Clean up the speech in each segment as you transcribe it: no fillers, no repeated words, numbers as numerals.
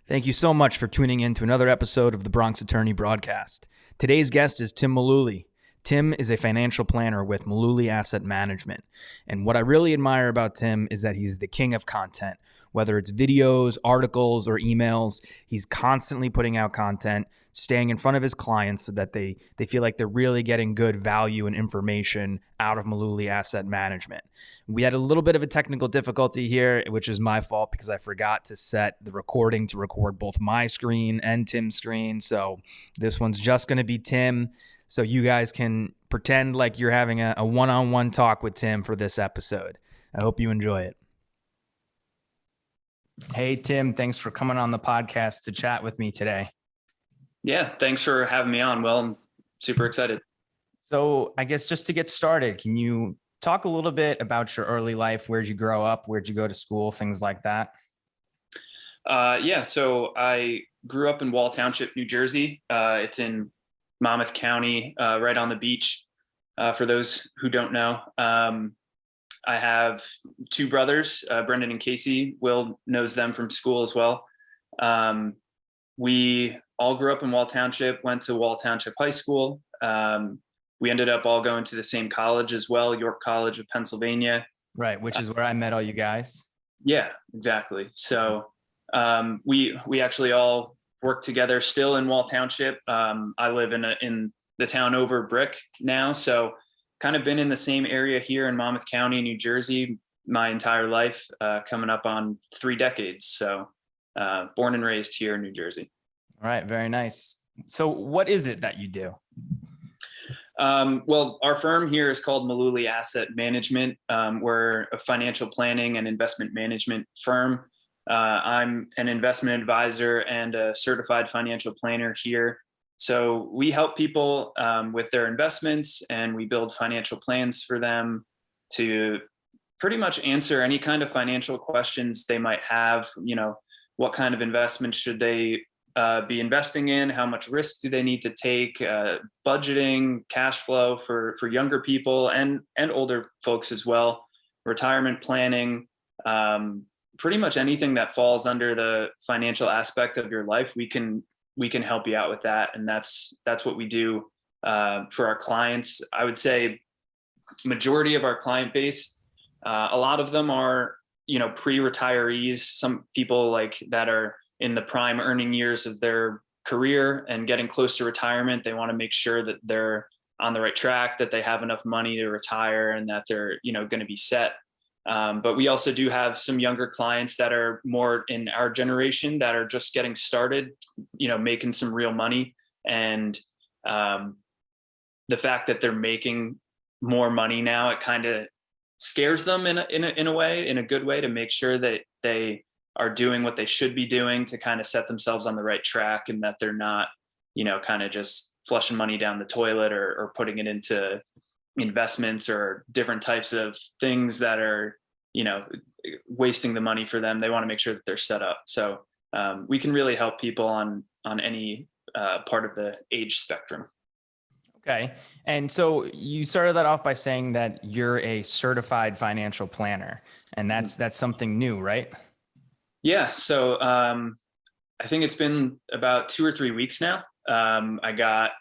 Thank you so much for tuning in to another episode of the Bronx Attorney Broadcast. Today's guest is Tim Mullooly. Tim is a financial planner with Mullooly Asset Management. And what I really admire about Tim is that he's the king of content. Whether it's videos, articles, or emails, he's constantly putting out content, staying in front of his clients so that they feel like they're really getting good value and information out of Mullooly Asset Management. We had a little bit of a technical difficulty here, which is my fault because I forgot to set the recording to record both my screen and Tim's screen. So this one's just going to be Tim. So you guys can pretend like you're having a one-on-one talk with Tim for this episode. I hope you enjoy it. Hey, Tim, thanks for coming on the podcast to chat with me today. Yeah, thanks for having me on. Well, I'm super excited. So I guess just to get started, can you talk a little bit about your early life? Where'd you grow up? Where'd you go to school? Things like that. So I grew up in Wall Township, New Jersey. It's in Monmouth County, right on the beach, for those who don't know. I have two brothers, Brendan and Casey. Will knows them from school as well. We all grew up in Wall Township, went to Wall Township High School. We ended up all going to the same college as well, York College of Pennsylvania. Right, which is where I met all you guys. Yeah, exactly. So we actually all work together still in Wall Township. I live in the town over Brick now, so kind of been in the same area here in Monmouth County, New Jersey, my entire life, coming up on 3 decades. So born and raised here in New Jersey. All right, very nice. So what is it that you do? Well, our firm here is called Mullooly Asset Management. We're a financial planning and investment management firm. I'm an investment advisor and a certified financial planner here. So we help people with their investments, and we build financial plans for them to pretty much answer any kind of financial questions they might have. You know, what kind of investments should they be investing in? How much risk do they need to take? Budgeting, cash flow for younger people and older folks as well. Retirement planning, pretty much anything that falls under the financial aspect of your life, we can help you out with that. And that's what we do for our clients. I would say majority of our client base, a lot of them are, pre-retirees. Some people like that are in the prime earning years of their career and getting close to retirement. They want to make sure that they're on the right track, that they have enough money to retire, and that they're, going to be set. But we also do have some younger clients that are more in our generation that are just getting started, making some real money. And the fact that they're making more money now, it kind of scares them in a way, in a good way, to make sure that they are doing what they should be doing to kind of set themselves on the right track, and that they're not, kind of just flushing money down the toilet or putting it into investments or different types of things that are, wasting the money for them. They want to make sure that they're set up. So we can really help people on any part of the age spectrum. Okay. And so you started that off by saying that you're a certified financial planner, and that's something new, right? Yeah. So I think it's been about 2 or 3 weeks now. I got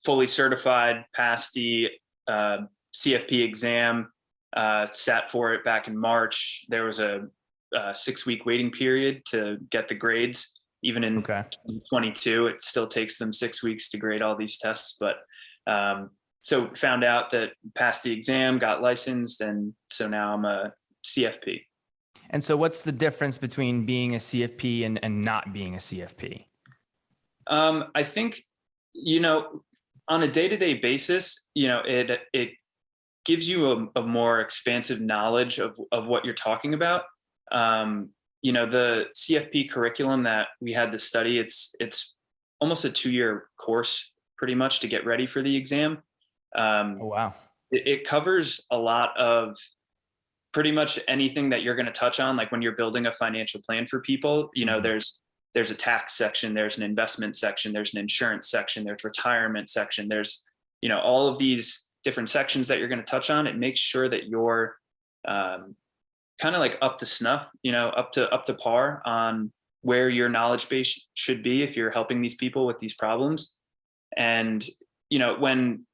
fully certified, passed the CFP exam, sat for it back in March. There was a 6-week waiting period to get the grades. Even in 2022, it still takes them 6 weeks to grade all these tests. But so found out that passed the exam, got licensed, and so now I'm a CFP. And so what's the difference between being a CFP and not being a CFP? I think, on a day-to-day basis, it gives you a more expansive knowledge of what you're talking about. The CFP curriculum that we had to study, it's almost a 2-year course pretty much to get ready for the exam. Oh, wow. It covers a lot of pretty much anything that you're going to touch on. Like when you're building a financial plan for people, there's a tax section, there's an investment section, there's an insurance section, there's retirement section, there's, all of these different sections that you're going to touch on. It makes sure that you're kind of like up to snuff, up to par on where your knowledge base should be if you're helping these people with these problems. And, when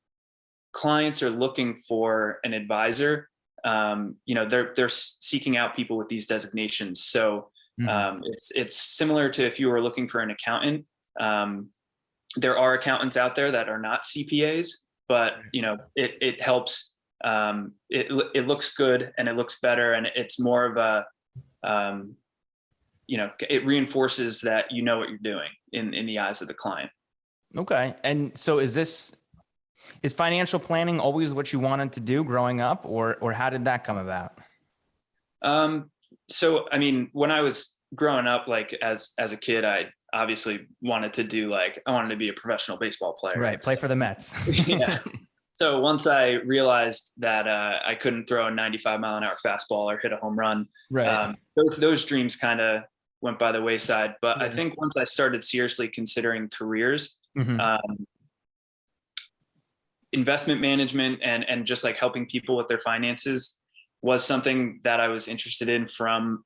clients are looking for an advisor, they're seeking out people with these designations. So it's similar to if you were looking for an accountant. There are accountants out there that are not CPAs, but it helps. It looks good and it looks better, and it's more of a it reinforces that you know what you're doing in the eyes of the client. Okay. And so is financial planning always what you wanted to do growing up, or how did that come about? So, I mean, when I was growing up, like as a kid, I obviously wanted to do I wanted to be a professional baseball player. Right. Play for the Mets. Yeah. So once I realized that I couldn't throw a 95-mile-an-hour fastball or hit a home run, right. Those dreams kind of went by the wayside. But I think once I started seriously considering careers, investment management and just like helping people with their finances was something that I was interested in from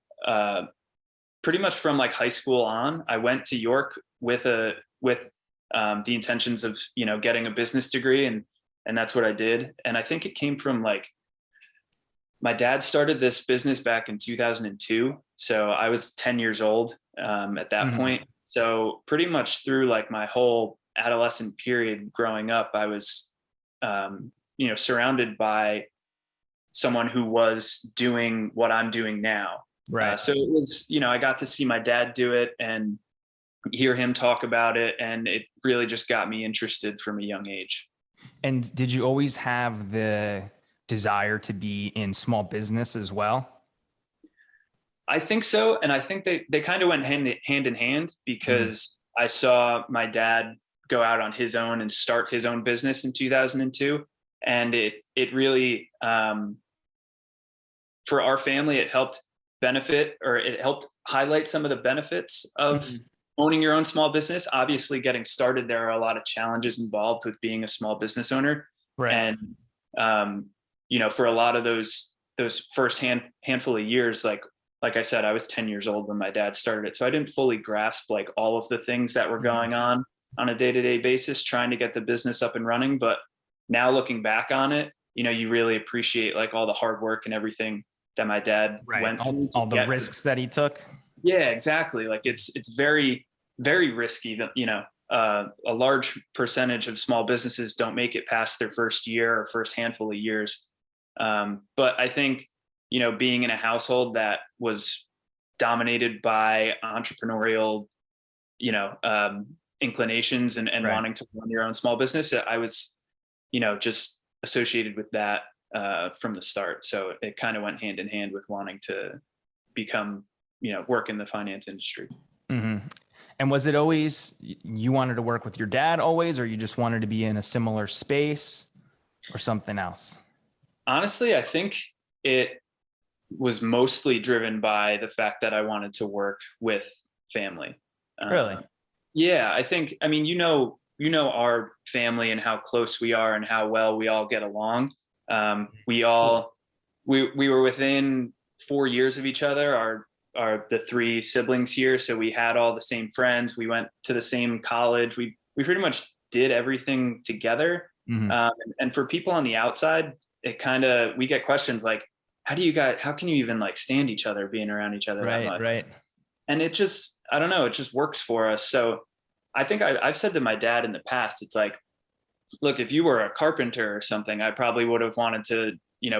pretty much from like high school on. I went to York with the intentions of getting a business degree, and that's what I did. And I think it came from like my dad started this business back in 2002, so I was 10 years old at that point. So pretty much through like my whole adolescent period growing up, I was surrounded by someone who was doing what I'm doing now. Right. So it was, I got to see my dad do it and hear him talk about it. And it really just got me interested from a young age. And did you always have the desire to be in small business as well? I think so. And I think they kind of went hand in hand, because I saw my dad go out on his own and start his own business in 2002. And it really, for our family, it helped highlight some of the benefits of owning your own small business. Obviously, getting started, there are a lot of challenges involved with being a small business owner. Right. And, for a lot of those first handful of years, like I said, I was 10 years old when my dad started it. So I didn't fully grasp like all of the things that were going on a day-to-day basis, trying to get the business up and running. But now looking back on it, you really appreciate like all the hard work and everything that my dad went through. All the risks that he took. Yeah, exactly. Like it's very, very risky that, a large percentage of small businesses don't make it past their first year or first handful of years. But I think, being in a household that was dominated by entrepreneurial, inclinations and wanting to run your own small business, I was, just associated with that from the start. So it kind of went hand in hand with wanting to become, work in the finance industry. And was it always, you wanted to work with your dad always, or you just wanted to be in a similar space or something else? Honestly, I think it was mostly driven by the fact that I wanted to work with family. Really? Yeah, I think, I mean, our family and how close we are and how well we all get along. We were within 4 years of each other, the three siblings here. So we had all the same friends. We went to the same college. We pretty much did everything together. And for people on the outside, we get questions like, how can you even like stand each other, being around each other that much? Right. And it just, I don't know, it just works for us. So I think I've said to my dad in the past, it's like, look, if you were a carpenter or something, I probably would have wanted to,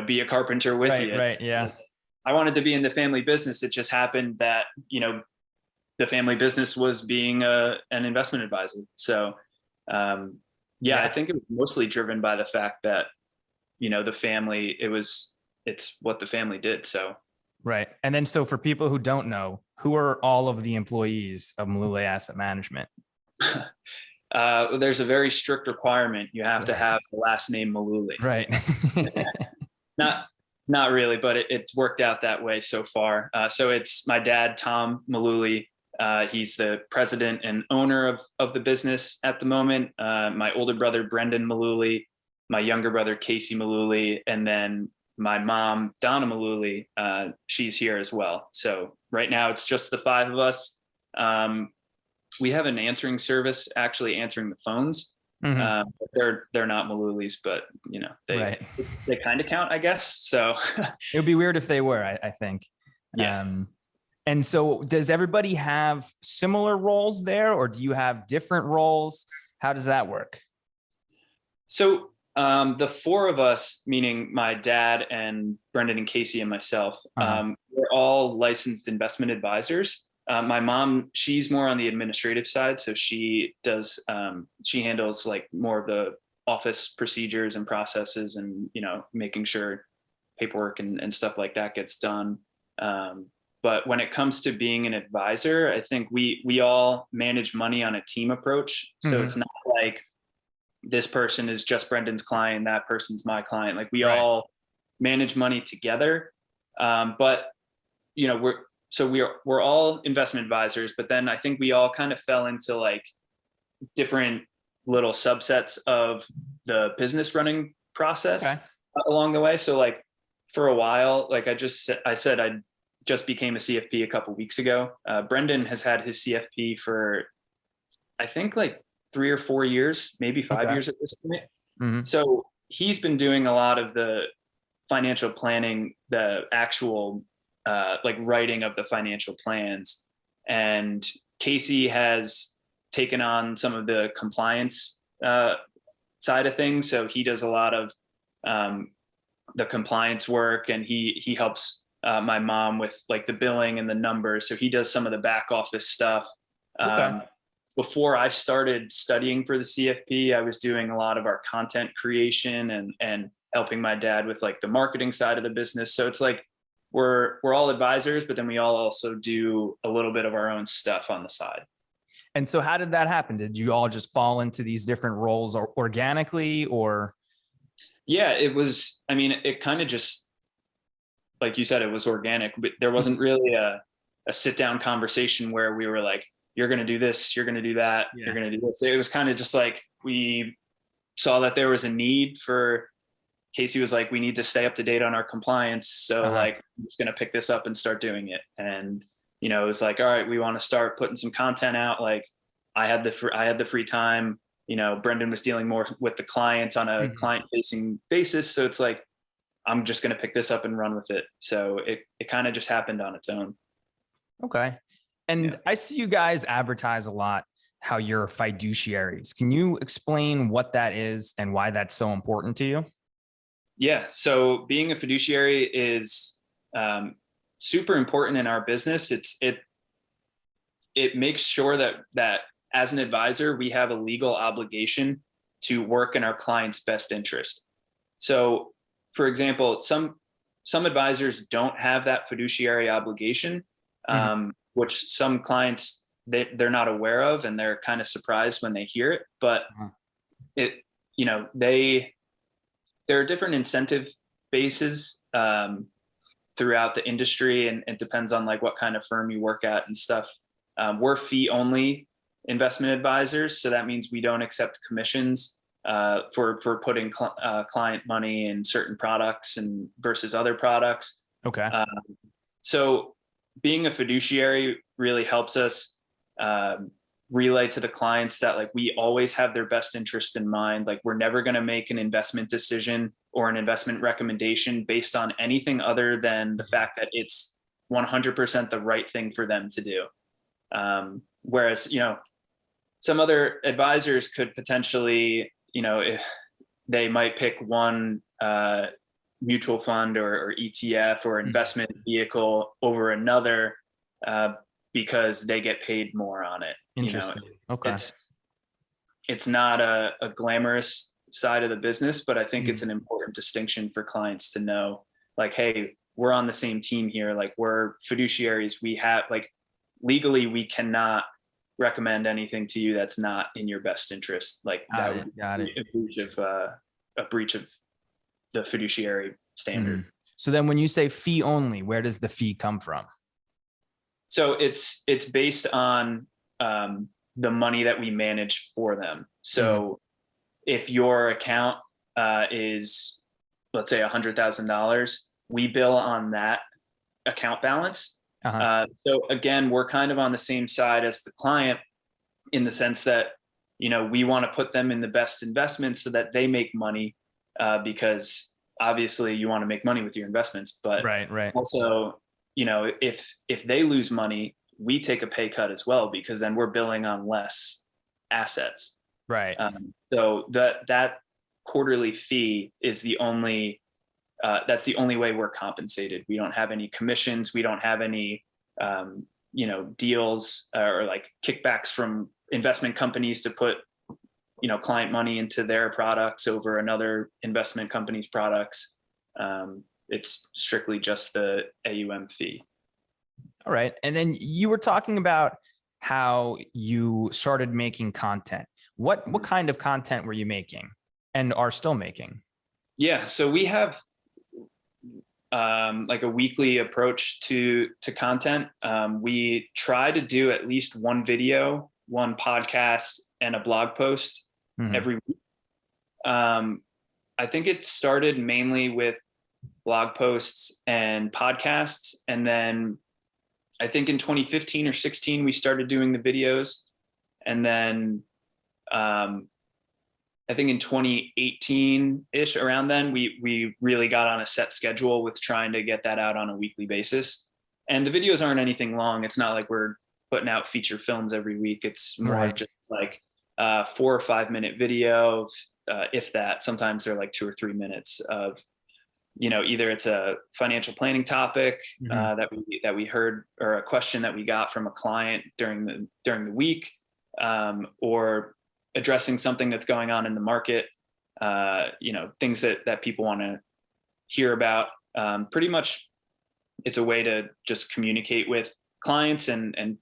be a carpenter with you. Right. Yeah. I wanted to be in the family business. It just happened that, the family business was being an investment advisor. So, I think it was mostly driven by the fact that, the family, it's what the family did. So. Right. And then, so for people who don't know, who are all of the employees of Mullooly Asset Management? There's a very strict requirement. You have to have the last name Mullooly. Right. Not really, but it's worked out that way so far. So it's my dad, Tom Mullooly. He's the president and owner of the business at the moment. My older brother, Brendan Mullooly, my younger brother, Casey Mullooly, and then my mom, Donna Mullooly, she's here as well. So right now it's just the five of us. We have an answering service actually answering the phones. Hmm. But they're not Mullooly's, but Right. they kind of count, I guess. So It would be weird if they were, I think. yeah. And so does everybody have similar roles there, or do you have different roles? How does that work? So the four of us, meaning my dad and Brendan and Casey and myself, Uh-huh. we're all licensed investment advisors. My mom, she's more on the administrative side, so she handles like more of the office procedures and processes, and making sure paperwork and stuff like that gets done. But when it comes to being an advisor, I think we all manage money on a team approach. So Hmm. it's not like this person is just Brendan's client, that person's my client. Like we Right. all manage money together. But we're all investment advisors, but then I think we all kind of fell into like different little subsets of the business running Okay. process along the way. So like for a while, like I said I just became a CFP a couple weeks ago. Brendan has had his CFP for I think like 3 or 4 years, maybe five Okay. years at this point. Hmm. So he's been doing a lot of the financial planning, the actual like writing of the financial plans. And Casey has taken on some of the compliance side of things. So he does a lot of um, the compliance work, and he helps my mom with like the billing and the numbers. So he does some of the back office stuff. Okay. Um, Before I started studying for the CFP, I was doing a lot of our content creation and helping my dad with like the marketing side of the business. So it's like we're all advisors, but then we all also do a little bit of our own stuff on the side. And so how did that happen? Did you all just fall into these different roles organically, or? Yeah, it was. I mean, it kind of just like you said, it was organic, but there wasn't really a sit down conversation where we were like, you're going to do this, you're going to do that, you're Yeah. going to do this. It was kind of just like we saw that there was a need for Casey was like, we need to stay up to date on our compliance. So Uh-huh. like, I'm just going to pick this up and start doing it. And, it was like, all right, we want to start putting some content out. Like I had the free time, Brendan was dealing more with the clients on a Mhm. client facing basis. So it's like, I'm just going to pick this up and run with it. So it kind of just happened on its own. Okay. Yeah. And I see you guys advertise a lot how you're fiduciaries. Can you explain what that is and why that's so important to you? Yeah. So being a fiduciary is super important in our business. It makes sure that as an advisor, we have a legal obligation to work in our client's best interest. So, for example, some advisors don't have that fiduciary obligation, Mhm. which some clients they're not aware of, and they're kind of surprised when they hear it. But Uh-huh. it, they there are different incentive bases throughout the industry, and it depends on like what kind of firm you work at and stuff. We're fee only investment advisors, so that means we don't accept commissions for putting client money in certain products and versus other products. Okay. Um, so being a fiduciary really helps us um, relay to the clients that like we always have their best interest in mind. Like we're never going to make an investment decision or an investment recommendation based on anything other than the fact that it's 100% the right thing for them to do. Whereas, some other advisors could potentially, if they might pick one mutual fund or ETF or Mhm. investment vehicle over another uh, because they get paid more on it. Interesting. Okay. It's it's not a glamorous side of the business, but I think it's Mhm. an important distinction for clients to know. Like, hey, we're on the same team here. Like, we're fiduciaries. We have like legally, we cannot recommend anything to you that's not in your best interest. Like Got that would it. Got be it. a breach of the fiduciary standard. Mhm. So then when you say fee only, where does the fee come from? So it's based on the money that we manage for them. Mhm. So if your account is, let's say, $100,000, we bill on that account balance, Uh-huh. So again, we're kind of on the same side as the client in the sense that, we want to put them in the best investments so that they make money, because obviously you want to make money with your investments, but Right, right, also, if they lose money, we take a pay cut as well because then we're billing on less assets. right. So that quarterly fee is the only that's the only way we're compensated. We don't have any commissions. We don't have any deals or like kickbacks from investment companies to put client money into their products over another investment company's products. It's strictly just the AUM fee. All right. And then you were talking about how you started making content. What kind of content were you making and are still making? Yeah, so we have like a weekly approach to content. We try to do at least one video, one podcast, and a blog post every week. I think it started mainly with blog posts and podcasts, and then I think in 2015 or 16 we started doing the videos, and then I think in 2018 ish, around then, we really got on a set schedule with trying to get that out on a weekly basis. And the videos aren't anything long. It's not like we're putting out feature films every week. It's more Right. just like 4 or 5 minute video, if that. Sometimes they're like 2 or 3 minutes of, either it's a financial planning topic that we heard, or a question that we got from a client during the week, or addressing something that's going on in the market, things that people want to hear about. Pretty much it's a way to just communicate with clients and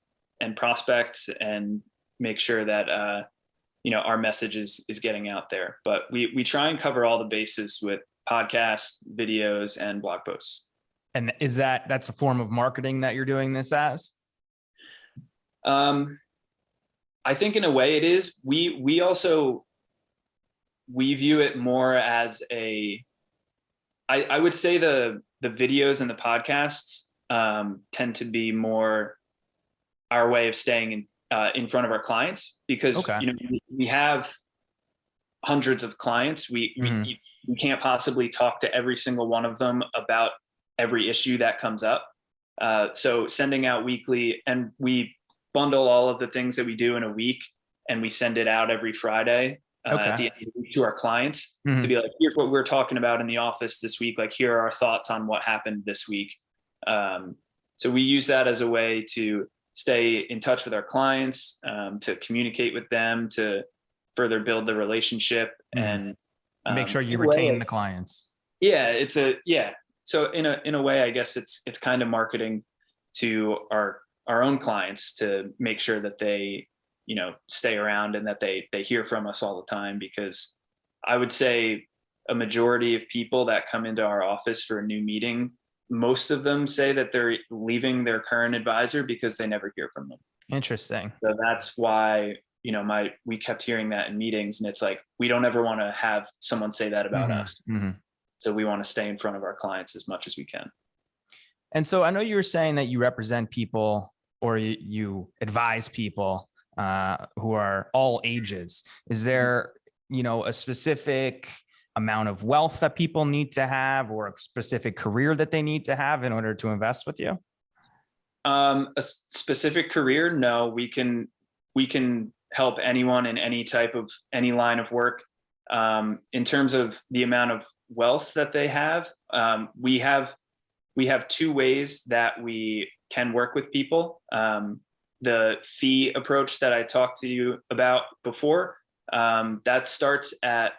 prospects and make sure that, our message is getting out there. But we try and cover all the bases with podcasts, videos, and blog posts. And that's a form of marketing that you're doing this as? I think in a way it is. We also view it more as I would say the videos and the podcasts tend to be more our way of staying in front of our clients, because Okay. we have hundreds of clients. We can't possibly talk to every single one of them about every issue that comes up. So sending out weekly, and we bundle all of the things that we do in a week, and we send it out every Friday at the end of the week to our clients to be like, here's what we're talking about in the office this week. Like, here are our thoughts on what happened this week. So we use that as a way to stay in touch with our clients, to communicate with them, to further build the relationship and make sure you retain the clients. Yeah, So in a way, I guess it's kind of marketing to our own clients to make sure that they, stay around and that they hear from us all the time. Because I would say a majority of people that come into our office for a new meeting, most of them say that they're leaving their current advisor because they never hear from them. Interesting. So that's why, we kept hearing that in meetings, and it's like, we don't ever want to have someone say that about us. So we want to stay in front of our clients as much as we can. And so I know you were saying that you represent people, or you advise people who are all ages. Is there, a specific amount of wealth that people need to have, or a specific career that they need to have in order to invest with you? A specific career? No, we can help anyone in any line of work. In terms of the amount of wealth that they have, we have two ways that we can work with people. The fee approach that I talked to you about before, that starts at,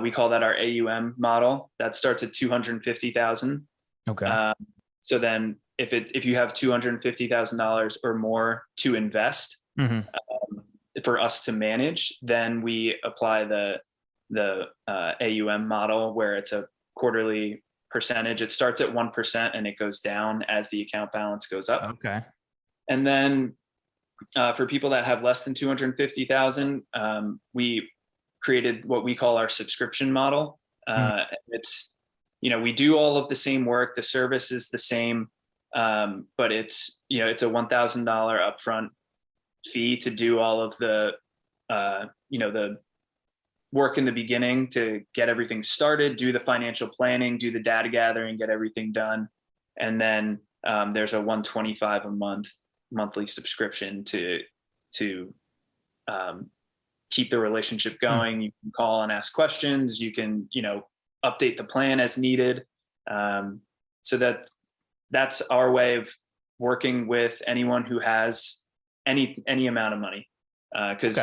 we call that our AUM model. That starts at 250,000. Okay. So then if you have $250,000 or more to invest, for us to manage, then we apply the AUM model, where it's a quarterly percentage. It starts at 1% and it goes down as the account balance goes up. Okay. And then for people that have less than 250,000, we created what we call our subscription model. It's, we do all of the same work. The service is the same. But it's a $1,000 upfront fee to do all of the the work in the beginning to get everything started, do the financial planning, do the data gathering, get everything done. And then there's a $125 a month monthly subscription to keep the relationship going. You can call and ask questions. You can, update the plan as needed. So that's our way of working with anyone who has any amount of money. Because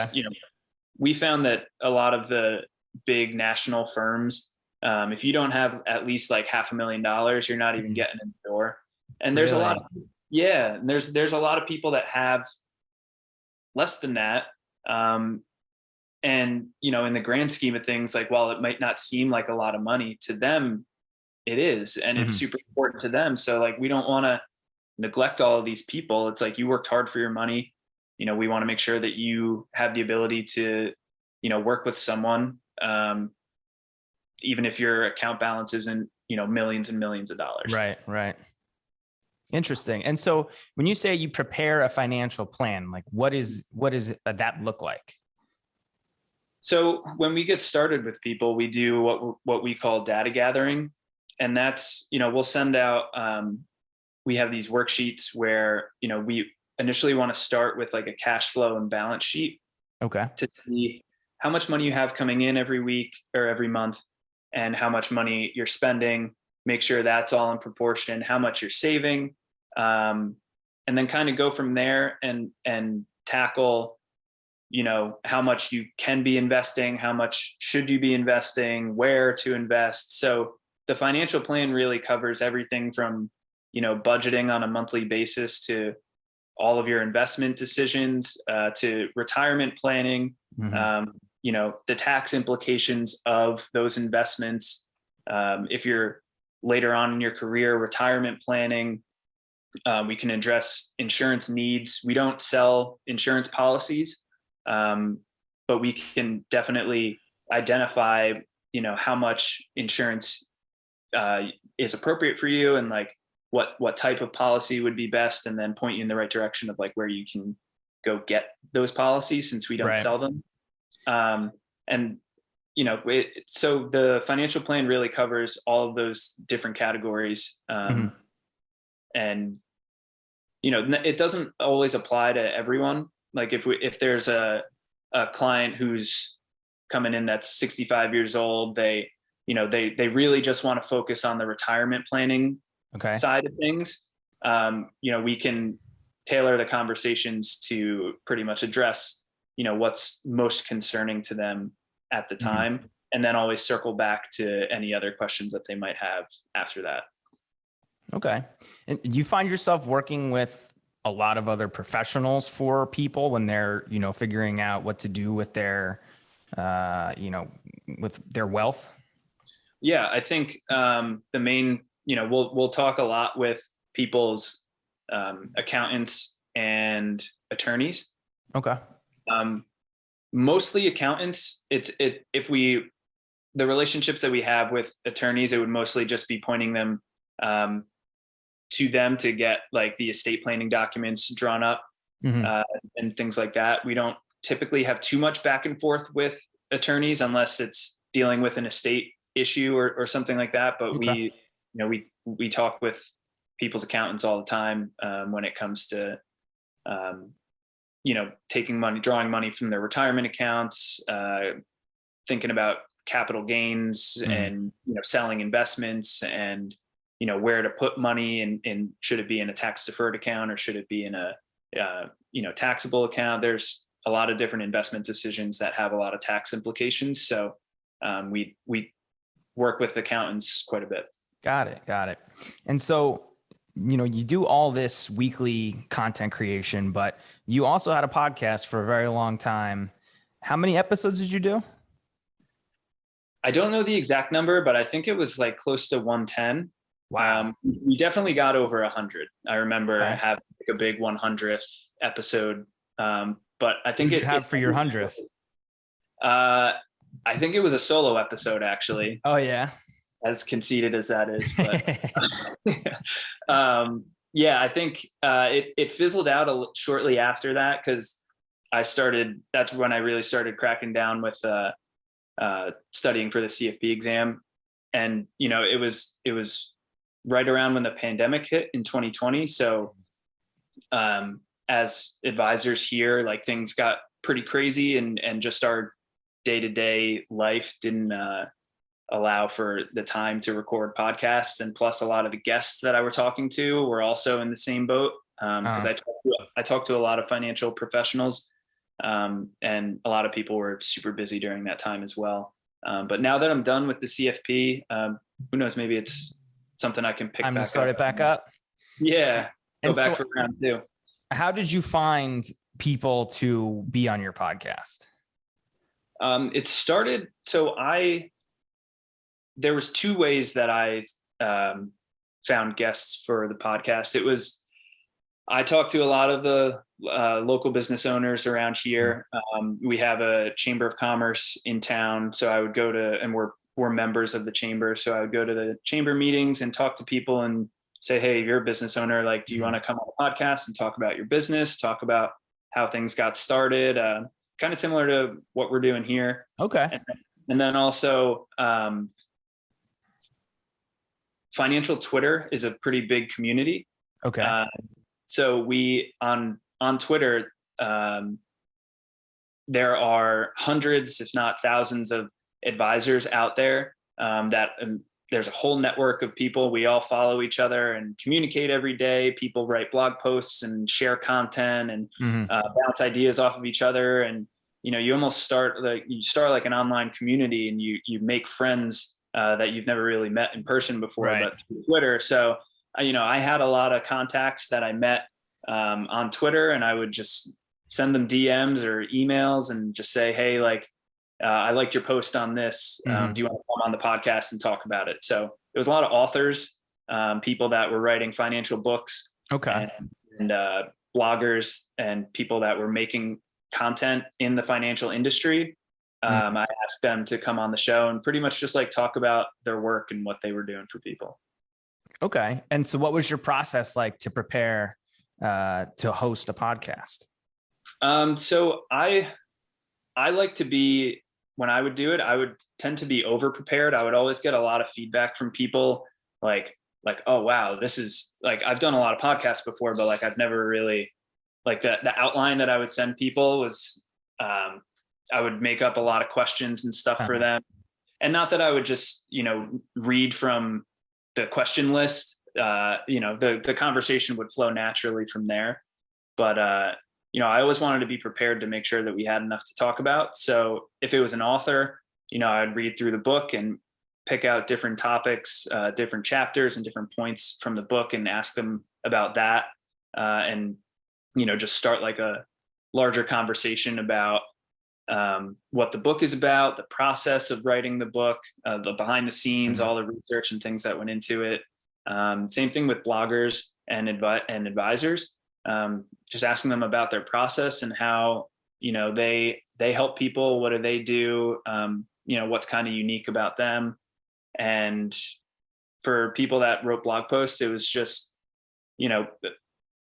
we found that a lot of the big national firms, if you don't have at least like $500,000, you're not even getting in the door. And there's a lot of, there's a lot of people that have less than that. And, in the grand scheme of things, like, while it might not seem like a lot of money to them, it is, and it's super important to them. So like, we don't want to neglect all of these people. It's like, you worked hard for your money. We want to make sure that you have the ability to, work with someone, even if your account balance isn't, millions and millions of dollars. Right. Interesting. And so when you say you prepare a financial plan, like what does that look like? So when we get started with people, we do what we call data gathering. And that's, we'll send out, we have these worksheets where, we initially want to start with like a cash flow and balance sheet. Okay. To see how much money you have coming in every week or every month, and how much money you're spending, make sure that's all in proportion, how much you're saving. And then kind of go from there and tackle, how much you can be investing, how much should you be investing, where to invest. So the financial plan really covers everything from, budgeting on a monthly basis to all of your investment decisions, to retirement planning, the tax implications of those investments. If you're later on in your career, retirement planning, we can address insurance needs. We don't sell insurance policies, but we can definitely identify, how much insurance is appropriate for you, and like what type of policy would be best, and then point you in the right direction of like where you can go get those policies, since we don't sell them. And so the financial plan really covers all of those different categories. And it doesn't always apply to everyone. Like if there's a client who's coming in that's 65 years old, they really just want to focus on the retirement planning side of things. We can tailor the conversations to pretty much address, what's most concerning to them at the time, and then always circle back to any other questions that they might have after that. Okay. And do you find yourself working with a lot of other professionals for people when they're, figuring out what to do with their, with their wealth? Yeah, I think the main, we'll talk a lot with people's accountants and attorneys. Okay. Mostly accountants. The relationships that we have with attorneys, it would mostly just be pointing them to them to get like the estate planning documents drawn up, and things like that. We don't typically have too much back and forth with attorneys unless it's dealing with an estate issue or something like that. But we talk with people's accountants all the time when it comes to taking money, drawing money from their retirement accounts, thinking about capital gains, and selling investments, and where to put money, and should it be in a tax deferred account, or should it be in a taxable account. There's a lot of different investment decisions that have a lot of tax implications. So we work with accountants quite a bit. Got it. And so, you do all this weekly content creation, but you also had a podcast for a very long time. How many episodes did you do? I don't know the exact number, but I think it was like close to 110. Wow. We definitely got over 100. I remember having like a big 100th episode. But I think for your 100th. I think it was a solo episode, actually. Oh yeah. As conceited as that is, but Yeah, I think it fizzled out shortly after that, because that's when I really started cracking down with studying for the CFP exam. And, it was right around when the pandemic hit in 2020. So as advisors here, like things got pretty crazy, and just our day-to-day life didn't allow for the time to record podcasts. And plus, a lot of the guests that I were talking to were also in the same boat, because I talked to a lot of financial professionals, and a lot of people were super busy during that time as well. But now that I'm done with the CFP, who knows, maybe it's something I can pick I'm back gonna start up. it back up. Yeah, go And back so for round two. how did you find people to be on your podcast? It started, so there was two ways that I found guests for the podcast. I talked to a lot of the local business owners around here. We have a chamber of commerce in town, so I would go to, and we're members of the chamber, so I would go to the chamber meetings and talk to people and say, hey, if you're a business owner, like, do you want to come on the podcast and talk about your business, talk about how things got started, kind of similar to what we're doing here. Okay. And then also, financial Twitter is a pretty big community. Okay. So we on Twitter, there are hundreds, if not thousands, of advisors out there, there's a whole network of people. We all follow each other and communicate every day. People write blog posts and share content and bounce ideas off of each other. And, you almost start like an online community, and you make friends that you've never really met in person before, right, but through Twitter. So, I had a lot of contacts that I met on Twitter, and I would just send them DMs or emails and just say, hey, like, I liked your post on this. Do you want to come on the podcast and talk about it? So it was a lot of authors, people that were writing financial books, okay, and bloggers, and people that were making content in the financial industry. I asked them to come on the show and pretty much just like talk about their work and what they were doing for people. Okay. And so what was your process like to prepare to host a podcast? So I like to be, when I would do it, I would tend to be over prepared. I would always get a lot of feedback from people like, oh, wow, this is like, I've done a lot of podcasts before, but like, I've never really, like, the outline that I would send people was, I would make up a lot of questions and stuff for them. And not that I would just, read from the question list, the conversation would flow naturally from there. But, I always wanted to be prepared to make sure that we had enough to talk about. So if it was an author, I'd read through the book and pick out different topics, different chapters and different points from the book, and ask them about that. And, just start like a larger conversation about what the book is about, the process of writing the book, the behind the scenes, all the research and things that went into it. Same thing with bloggers and advisors. Just asking them about their process and how, they help people. What do they do? What's kind of unique about them? And for people that wrote blog posts, it was just,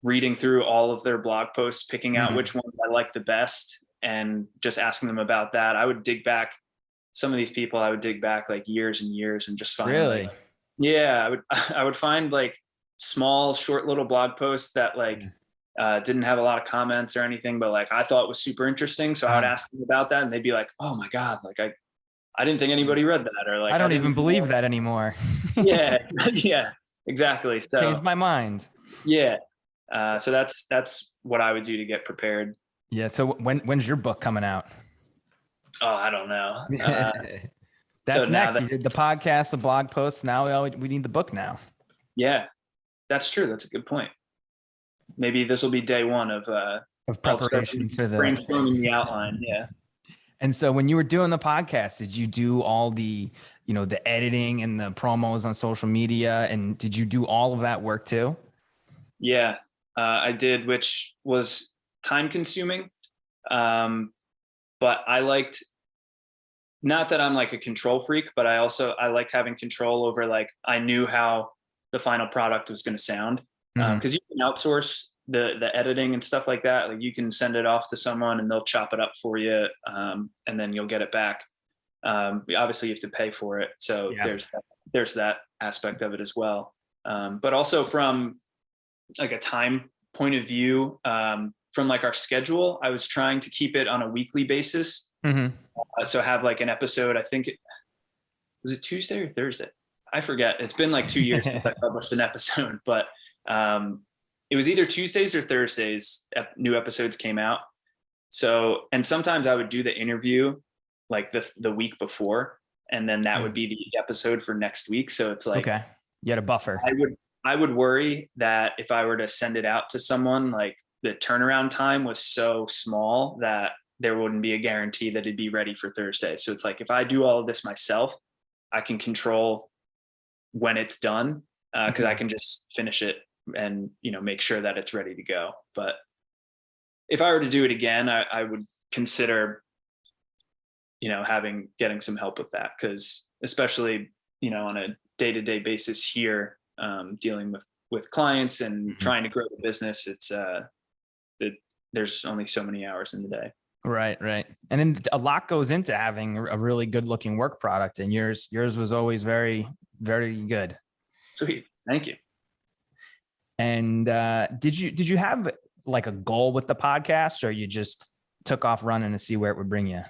reading through all of their blog posts, picking out which ones I liked the best, and just asking them about that. I would dig back, some of these people, I would dig back like years and years and just find, really, like, yeah, I would find like small, short little blog posts that like didn't have a lot of comments or anything, but like I thought was super interesting. So I would ask them about that, and they'd be like, oh my God, like I didn't think anybody read that, or like I don't even believe that anymore. Yeah, yeah, exactly. So changed my mind. Yeah. So that's what I would do to get prepared. Yeah. So when's your book coming out? Oh, I don't know. That's so next. You did the podcast, the blog posts. Now we need the book now. Yeah, that's true. That's a good point. Maybe this will be day one of preparation for the brainstorming the outline. Yeah. And so when you were doing the podcast, did you do all the, the editing and the promos on social media? And did you do all of that work too? Yeah, I did, which was time consuming. But I liked, not that I'm like a control freak, but I liked having control over, like, I knew how the final product was going to sound. Mhm. Because you can outsource the editing and stuff like that. Like you can send it off to someone and they'll chop it up for you, and then you'll get it back. Obviously, you have to pay for it, so Yeah. there's that aspect of it as well. But also from like a time point of view, from like our schedule, I was trying to keep it on a weekly basis. Mhm. So have like an episode. I think was it Tuesday or Thursday? I forget. It's been like 2 years since I published an episode, but um, it was either Tuesdays or Thursdays. New episodes came out. So, and sometimes I would do the interview like the week before, and then that would Mm. be the episode for next week. So it's like Okay. You had a buffer. I would worry that if I were to send it out to someone, like the turnaround time was so small that there wouldn't be a guarantee that it'd be ready for Thursday. So it's like if I do all of this myself, I can control when it's done, because I Mhm. can just finish it and make sure that it's ready to go. But if I were to do it again, I would consider getting some help with that, because especially on a day-to-day basis here, dealing with clients and Mhm. trying to grow the business, it's that there's only so many hours in the day. Right, right. And then a lot goes into having a really good looking work product, and yours was always very, very good. Sweet, thank you. And did you have like a goal with the podcast, or you just took off running to see where it would bring you?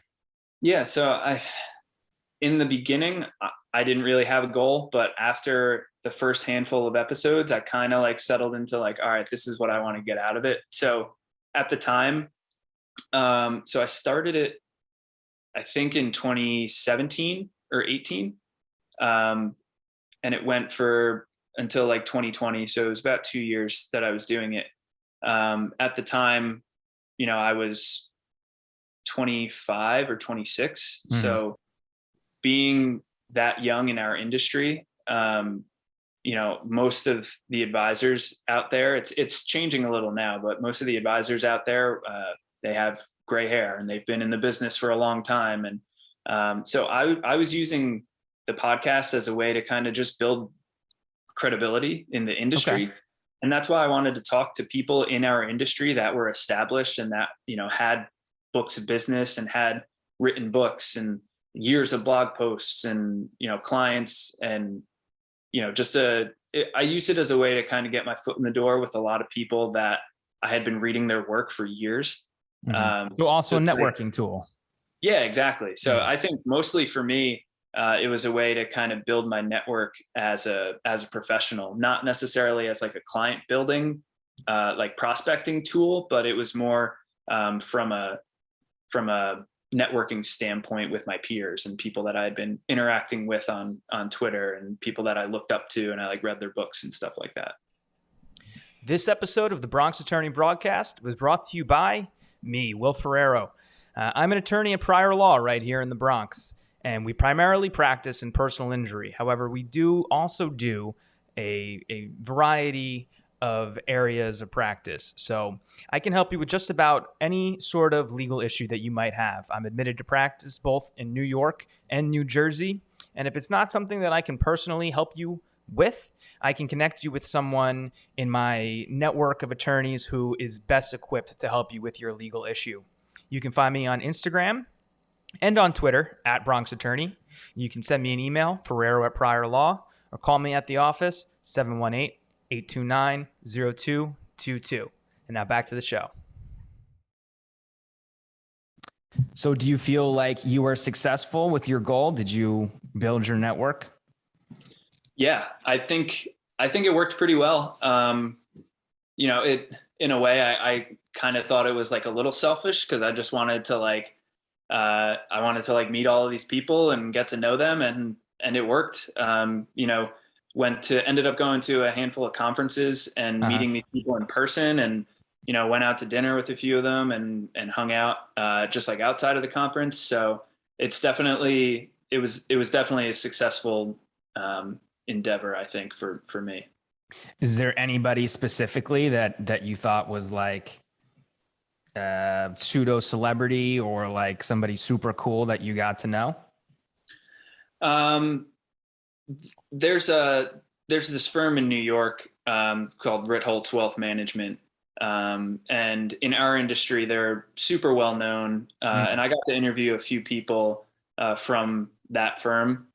Yeah, so in the beginning, I didn't really have a goal, but after the first handful of episodes, I kind of like settled into like, all right, this is what I want to get out of it. So at the time, so I started it, I think in 2017 or 18, um, and it went for until like 2020. So it was about 2 years that I was doing it. At the time, I was 25 or 26. Mhm. So being that young in our industry, most of the advisors out there, it's changing a little now, but most of the advisors out there, they have gray hair and they've been in the business for a long time. And so I was using the podcast as a way to kind of just build credibility in the Okay. industry. And that's why I wanted to talk to people in our industry that were established and that, had books of business and had written books and years of blog posts and, clients and, I use it as a way to kind of get my foot in the door with a lot of people that I had been reading their work for years. Mhm. So also So a it's like, networking tool. yeah, exactly. So Mhm. I think mostly for me, it was a way to kind of build my network as a professional, not necessarily as like a client building, like prospecting tool, but it was more from a networking standpoint with my peers and people that I had been interacting with on Twitter and people that I looked up to and I like read their books and stuff like that. This episode of the Bronx Attorney Broadcast was brought to you by me, Will Ferrero. I'm an attorney at prior law right here in the Bronx, and we primarily practice in personal injury. However, we do also do a variety of areas of practice. So I can help you with just about any sort of legal issue that you might have. I'm admitted to practice both in New York and New Jersey. And if it's not something that I can personally help you with, I can connect you with someone in my network of attorneys who is best equipped to help you with your legal issue. You can find me on Instagram and on Twitter at Bronx Attorney. You can send me an email, Ferrero at Prior Law, or call me at the office, 718-829-0222. And now back to the show. So do you feel like you were successful with your goal? Did you build your network? Yeah, I think it worked pretty well. It in a way I kind of thought it was like a little selfish because I just wanted to meet all of these people and get to know them, and it worked. Ended up going to a handful of conferences and Uh-huh. meeting these people in person, and went out to dinner with a few of them and hung out just like outside of the conference. So it was definitely a successful endeavor, I think, for me. Is there anybody specifically that you thought was like pseudo celebrity or like somebody super cool that you got to know? Um, there's this firm in New York called Ritholtz Wealth Management. And in our industry, they're super well known. And I got to interview a few people from that firm.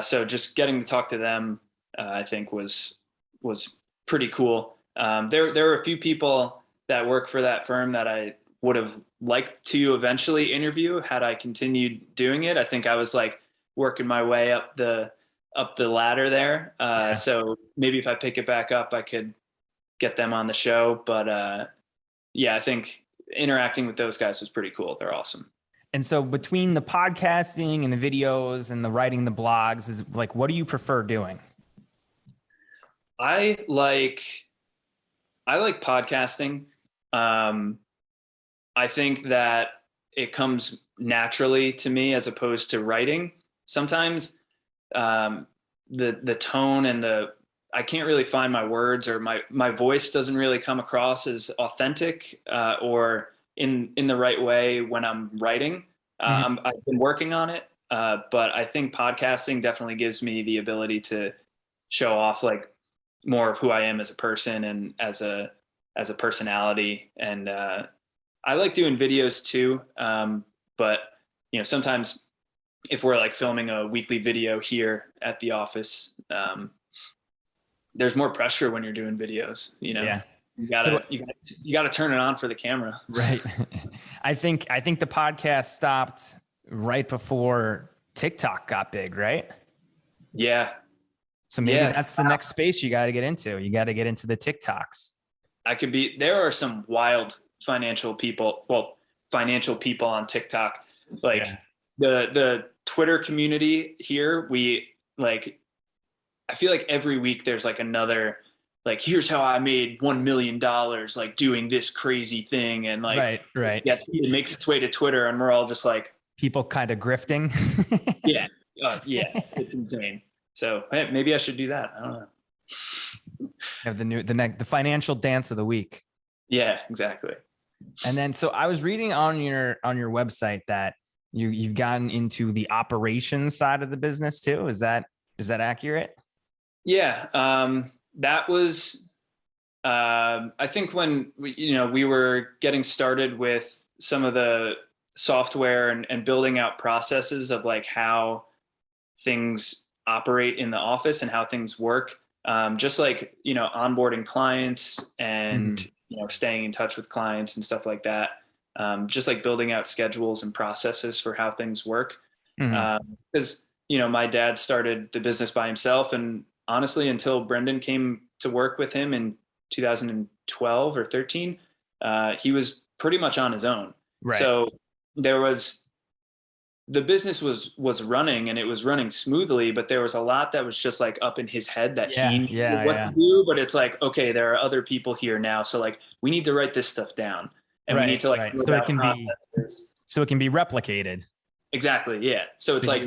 So just getting to talk to them, I think was pretty cool. There were a few people that work for that firm that I would have liked to eventually interview had I continued doing it. I think I was like working my way up the ladder there. So maybe if I pick it back up, I could get them on the show. But yeah, I think interacting with those guys was pretty cool. They're awesome. And so between the podcasting and the videos and the writing the blogs, is like, what do you prefer doing? I like podcasting. I think that it comes naturally to me as opposed to writing. Sometimes the tone and I can't really find my words, or my voice doesn't really come across as authentic or in the right way when I'm writing. I've been working on it, but I think podcasting definitely gives me the ability to show off like more of who I am as a person and as a personality. And I like doing videos too, but sometimes if we're like filming a weekly video here at the office, there's more pressure when you're doing videos. Yeah. You gotta turn it on for the camera. Right. I think the podcast stopped right before TikTok got big, right? Yeah. So maybe that's the next space you got to get into. You got to get into the TikToks. There are some wild financial people on TikTok. Like the Twitter community here, I feel like every week there's like another, like, here's how I made $1 million, like doing this crazy thing. And like, right. Yeah, it makes its way to Twitter and we're all just like, people kind of grifting. Yeah. It's insane. So hey, maybe I should do that. I don't know. Have the financial dance of the week. Yeah, exactly. And then, so I was reading on your website that you've gotten into the operations side of the business too. Is that accurate? Yeah. That was, I think when we were getting started with some of the software and building out processes of like how things operate in the office and how things work. Just like, onboarding clients and, staying in touch with clients and stuff like that. Just like building out schedules and processes for how things work. Because, my dad started the business by himself, and honestly, until Brendan came to work with him in 2012 or 13, he was pretty much on his own. Right. So the business was running and it was running smoothly, but there was a lot that was just like up in his head that he knew what to do. But it's like, okay, there are other people here now. So like, we need to write this stuff down and we need to like, so it can be replicated. Exactly. Yeah. So it's like,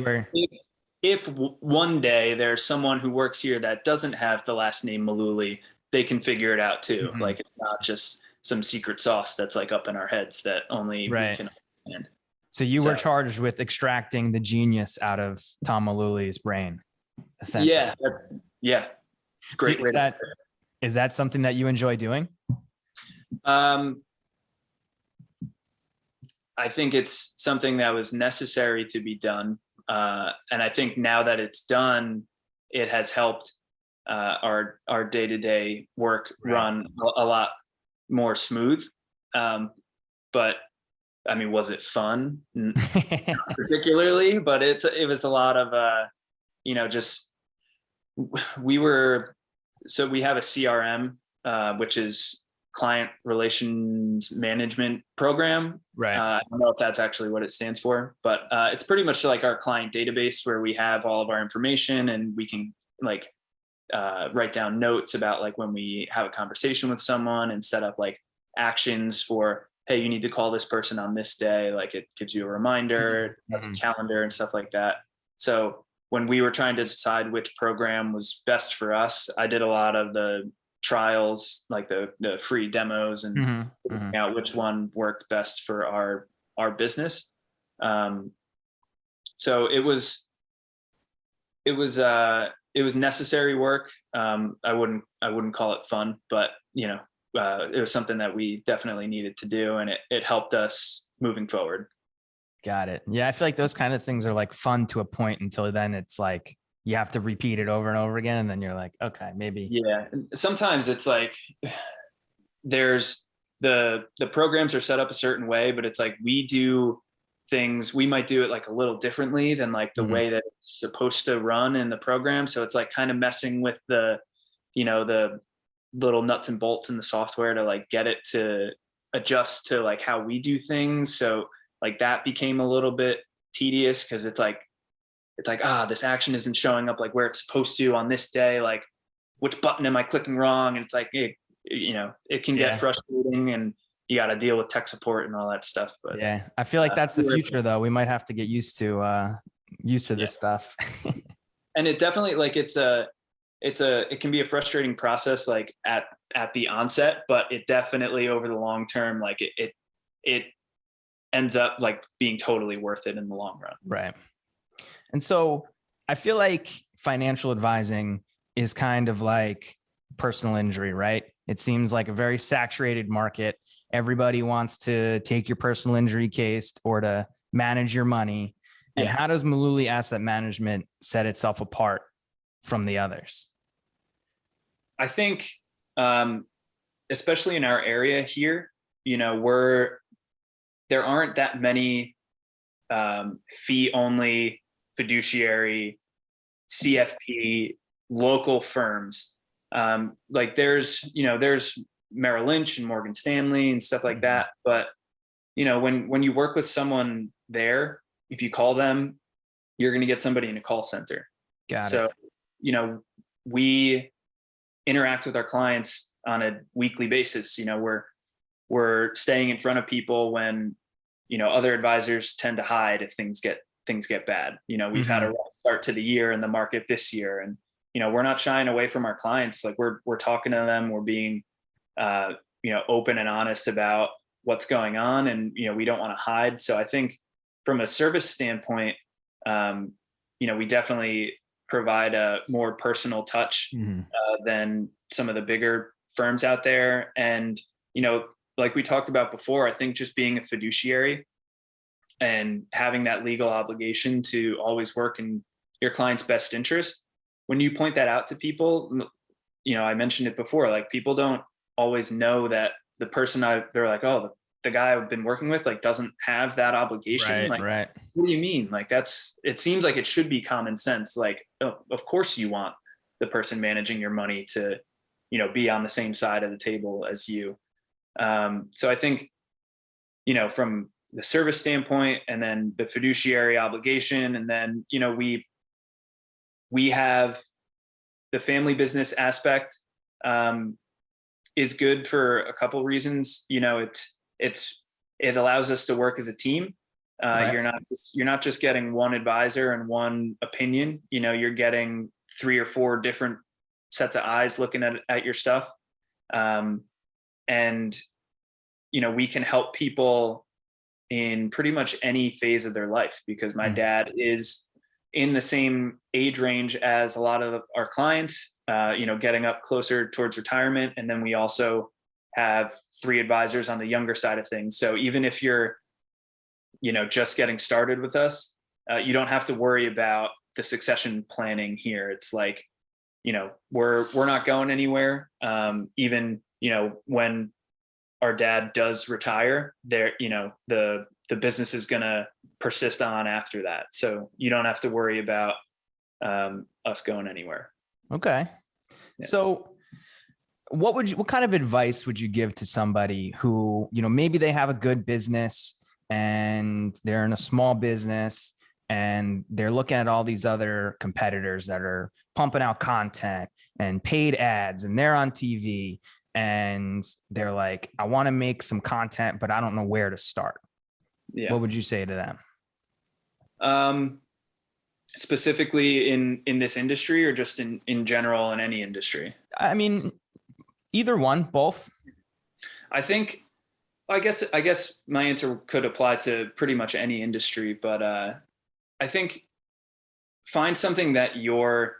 if one day there's someone who works here that doesn't have the last name Mullooly, they can figure it out too. Like, it's not just some secret sauce that's like up in our heads that only we can understand. So you were charged with extracting the genius out of Tom Mullooly's brain, essentially. Yeah. Great way. Is that something that you enjoy doing? I think it's something that was necessary to be done. And I think now that it's done, it has helped our day-to-day work run a lot more smooth. But I mean, was it fun? Not particularly, but it was a lot of, we have a CRM, which is client relations management program. Right. I don't know if that's actually what it stands for, but it's pretty much like our client database where we have all of our information and we can like write down notes about like when we have a conversation with someone and set up like actions for, hey, you need to call this person on this day. Like, it gives you a reminder, that's a calendar and stuff like that. So when we were trying to decide which program was best for us, I did a lot of the trials, like the free demos and figuring out which one worked best for our business. So it was necessary work. I wouldn't call it fun, but it was something that we definitely needed to do, and it helped us moving forward. Got it. Yeah. I feel like those kind of things are like fun to a point until then it's like you have to repeat it over and over again. And then you're like, okay, maybe. Yeah. Sometimes it's like there's the programs are set up a certain way, but it's like we do things, we might do it like a little differently than like the way that it's supposed to run in the program. So it's like kind of messing with the little nuts and bolts in the software to like get it to adjust to like how we do things. So like that became a little bit tedious because it's like this action isn't showing up like where it's supposed to on this day. Like which button am I clicking wrong? And it's like it can get frustrating, and you got to deal with tech support and all that stuff. But yeah, I feel like that's the future though. We might have to get used to this stuff. And it definitely like it can be a frustrating process like at the onset, but it definitely over the long term, like it ends up like being totally worth it in the long run. Right. And so I feel like financial advising is kind of like personal injury, right? It seems like a very saturated market. Everybody wants to take your personal injury case or to manage your money. And how does Mullooly Asset Management set itself apart from the others? I think, especially in our area here, there aren't that many fee only fiduciary CFP local firms. Like there's Merrill Lynch and Morgan Stanley and stuff like that. But, when you work with someone there, if you call them, you're going to get somebody in a call center. Got it. We interact with our clients on a weekly basis. We're staying in front of people when, other advisors tend to hide if things get bad. We've had a rough start to the year in the market this year, and, we're not shying away from our clients. Like we're talking to them, we're being, open and honest about what's going on. And, we don't want to hide. So I think from a service standpoint, we definitely provide a more personal touch than some of the bigger firms out there. And, like we talked about before, I think just being a fiduciary and having that legal obligation to always work in your client's best interest. When you point that out to people, I mentioned it before, like people don't always know that the person they're like, oh, the guy I've been working with like doesn't have that obligation. Right. What do you mean? Like it seems like it should be common sense. Like, oh, of course you want the person managing your money to, be on the same side of the table as you. So I think, from the service standpoint and then the fiduciary obligation, and then, we have the family business aspect, is good for a couple of reasons. It allows us to work as a team. Right. You're not just getting one advisor and one opinion. You're getting 3 or 4 different sets of eyes looking at your stuff. And we can help people in pretty much any phase of their life, because my dad is in the same age range as a lot of our clients, getting up closer towards retirement. And then we also have 3 advisors on the younger side of things. So even if you're, just getting started with us, you don't have to worry about the succession planning here. It's like, we're not going anywhere. Even, when our dad does retire, there, the business is going to persist on after that. So you don't have to worry about us going anywhere. Okay. Yeah. So what kind of advice would you give to somebody who, maybe they have a good business and they're in a small business and they're looking at all these other competitors that are pumping out content and paid ads, and they're on TV, and they're like, I want to make some content, but I don't know where to start. Yeah. What would you say to them? Specifically in this industry, or just in general in any industry? I mean, either one, both. I guess my answer could apply to pretty much any industry, but I think find something that you're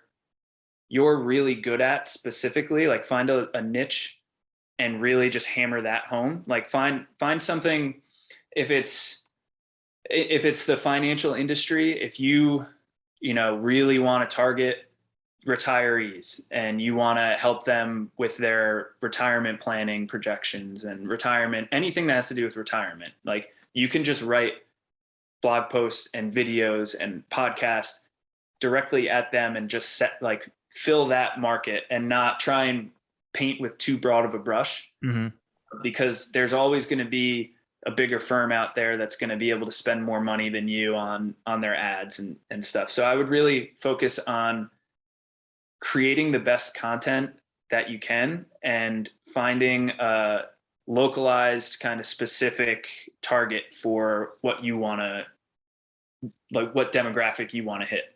you're really good at specifically, like find a niche and really just hammer that home. Like find something. If it's the financial industry, if you really want to target retirees and you want to help them with their retirement planning projections and retirement, anything that has to do with retirement, like you can just write blog posts and videos and podcasts directly at them and just fill that market and not try and paint with too broad of a brush. Mm-hmm. Because there's always going to be a bigger firm out there that's going to be able to spend more money than you on their ads and stuff. So I would really focus on creating the best content that you can and finding a localized kind of specific target for what you want to, like what demographic you want to hit.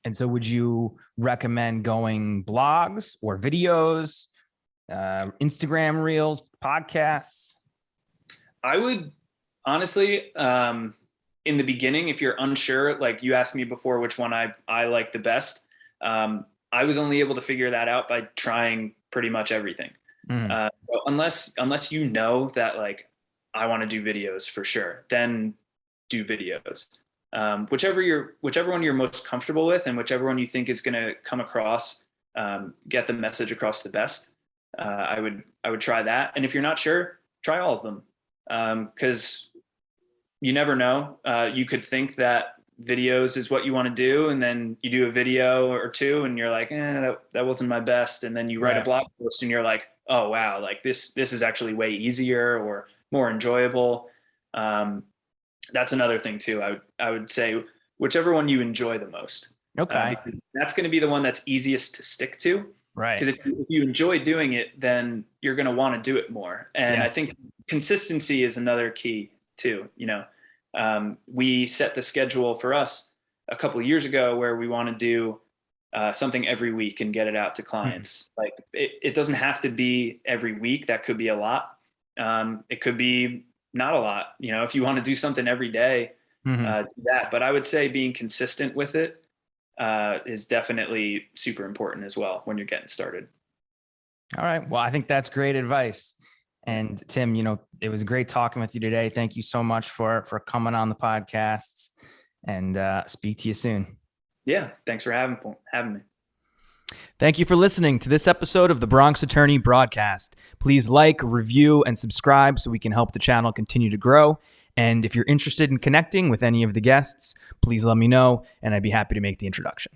And so would you recommend going blogs or videos, Instagram reels, podcasts? I would honestly, in the beginning, if you're unsure, like you asked me before, which one I like the best, I was only able to figure that out by trying pretty much everything. So unless you know that like I want to do videos for sure, then do videos. Whichever one you're most comfortable with, and whichever one you think is going to come across, get the message across the best. I would try that, and if you're not sure, try all of them, because you never know. You could think that videos is what you want to do, and then you do a video or two and you're like, that wasn't my best, and then you write a blog post and you're like, oh wow, like this is actually way easier or more enjoyable. That's another thing too. I would say whichever one you enjoy the most. Okay. That's going to be the one that's easiest to stick to. Right. Because if you enjoy doing it, then you're going to want to do it more. And I think consistency is another key too. We set the schedule for us a couple of years ago where we want to do something every week and get it out to clients. Like it doesn't have to be every week. That could be a lot. It could be not a lot. If you want to do something every day, do that. But I would say being consistent with it is definitely super important as well when you're getting started. All right. Well, I think that's great advice. And Tim, it was great talking with you today. Thank you so much for coming on the podcast, and speak to you soon. Yeah. Thanks for having me. Thank you for listening to this episode of the Bronx Attorney Broadcast. Please like, review, and subscribe so we can help the channel continue to grow. And if you're interested in connecting with any of the guests, please let me know, and I'd be happy to make the introduction.